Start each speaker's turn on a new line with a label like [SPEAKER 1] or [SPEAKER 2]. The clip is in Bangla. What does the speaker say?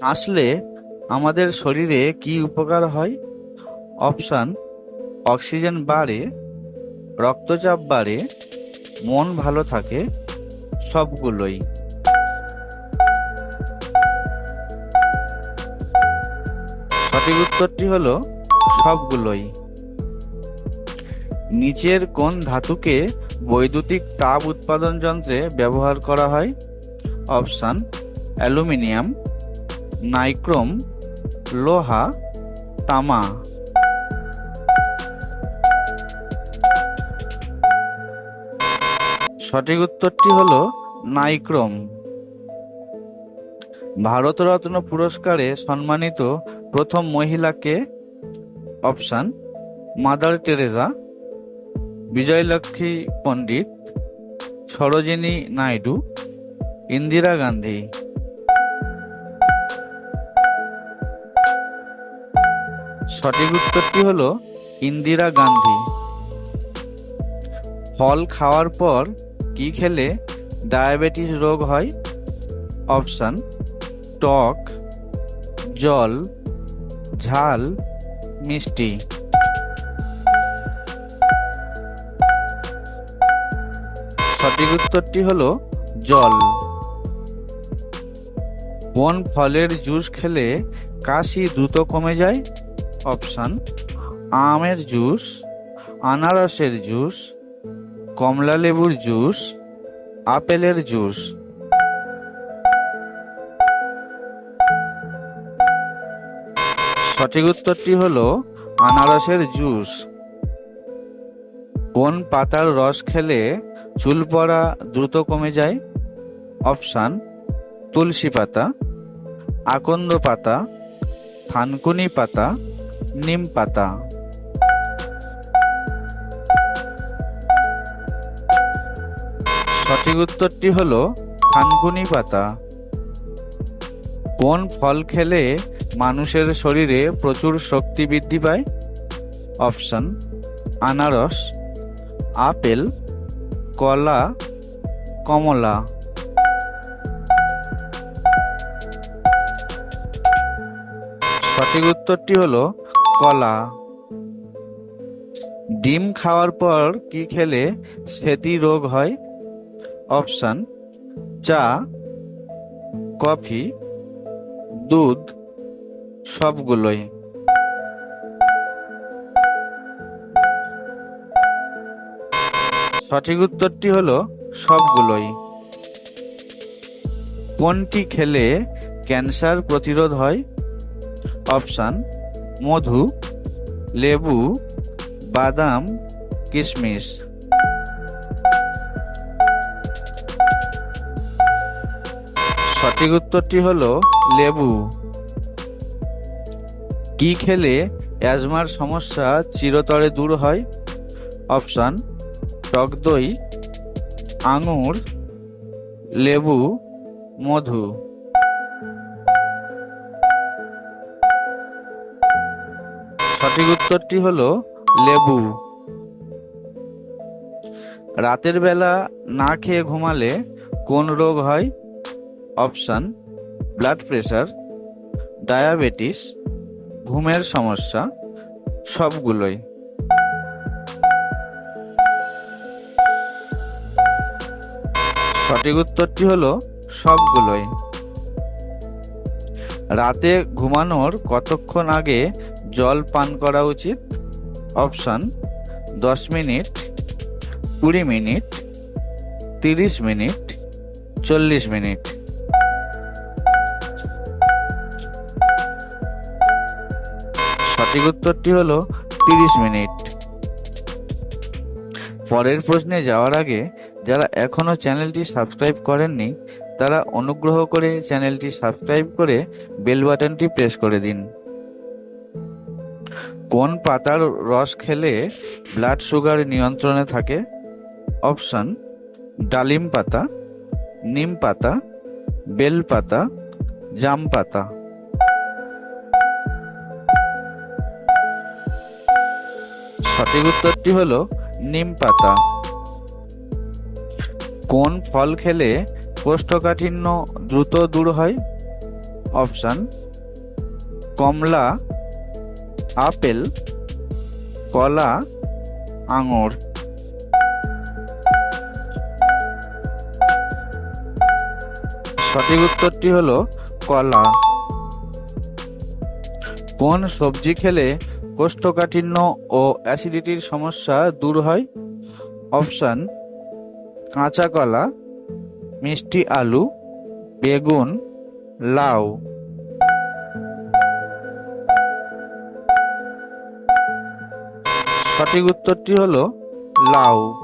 [SPEAKER 1] হাসলে আমাদের শরীরে কি উপকার হয়? অপশান: অক্সিজেন বাড়ে, রক্তচাপ বাড়ে, মন ভালো থাকে, সবগুলোই। সঠিক উত্তরটি হলো সবগুলোই। নিচের কোন ধাতুকে বৈদ্যুতিক তাপ উৎপাদন যন্ত্রে ব্যবহার করা হয়? অপশান: অ্যালুমিনিয়াম, নাইক্রোম, লোহা, তামা। সঠিক উত্তরটি হলো নাইক্রোম। ভারতরত্ন পুরস্কারে সম্মানিত প্রথম মহিলাকে? অপশান: মাদার টেরেসা, বিজয়লক্ষ্মী পণ্ডিত, সরোজিনী নাইডু, ইন্দিরা গান্ধী। সঠিক উত্তরটি হলো ইন্দিরা গান্ধী। ফল খাওয়ার পর কি খেলে ডায়াবেটিস রোগ হয়? অপশান: টক, জল, ঝাল, মিষ্টি। সঠিক উত্তরটি হলো জল। কোন ফলের জুস খেলে কাশি দ্রুত কমে যায়? অপশান: আমের জুস, আনারসের জুস, কমলা লেবুর জুস, আপেলের জুস। সঠিক উত্তরটি হলো আনারসের জুস। কোন পাতার রস খেলে চুল পড়া দ্রুত কমে যায়? অপশান: তুলসী পাতা, আকন্দ পাতা, থানকুনি পাতা, নিম পাতা। সঠিক উত্তরটি হলো থানকুনি পাতা। কোন ফল খেলে মানুষের শরীরে প্রচুর শক্তি বৃদ্ধি পায়? অপশান: আনারস, আপেল, কলা, কমলা। সঠিক উত্তরটি হলো কলা। ডিম খাওয়ার পর কি খেলে স্মৃতি রোগ হয়? অপশান: চা, কফি, দুধ, সবগুলোই। সঠিক উত্তরটি হলো সবগুলোই। কোনটি খেলে ক্যান্সার প্রতিরোধ হয়? অপশান: মধু, লেবু, বাদাম, কিশমিশ। সঠিক উত্তরটি হলো লেবু। কি খেলে অ্যাজমার সমস্যা চিরতরে দূর হয়? অপশান: টক দই, আঙুর, লেবু, মধু। সঠিক উত্তরটি হলো লেবু। রাতের বেলা না খেয়ে ঘুমালে কোন রোগ হয়? অপশান: ব্লাড প্রেশার, ডায়াবেটিস, ঘুমের সমস্যা, সবগুলোই। সঠিক উত্তরটি হলো সবগুলোই। রাতে ঘুমানোর কতক্ষণ আগে জল পান করা উচিত? Option: 10 minute, 20 minute, 30 minute, 40 minute. সঠিক উত্তরটি হলো 30 মিনিট। পরের প্রশ্নে যাওয়ার আগে যারা এখনো চ্যানেলটি সাবস্ক্রাইব করেননি তারা অনুগ্রহ করে চ্যানেলটি সাবস্ক্রাইব করে বেল বাটনটি প্রেস করে দিন। কোন পাতার রস খেলে ব্লাড সুগার নিয়ন্ত্রণে থাকে? অপশান: ডালিম পাতা, নিম পাতা, বেল পাতা, জাম পাতা। সঠিক উত্তরটি হলো নিম পাতা। কোন ফল খেলে কোষ্ঠকাঠিন্য দ্রুত দূর হয়? অপশান কমলা, আপেল, কলা, আঙুর। সঠিক উত্তরটি হলো কলা। কোন সবজি খেলে কোষ্ঠকাঠিন্য ও অ্যাসিডিটির সমস্যা দূর হয়? অপশান কাঁচা কলা, মিষ্টি আলু, বেগুন, লাউ। সঠিক উত্তরটি হলো লাউ।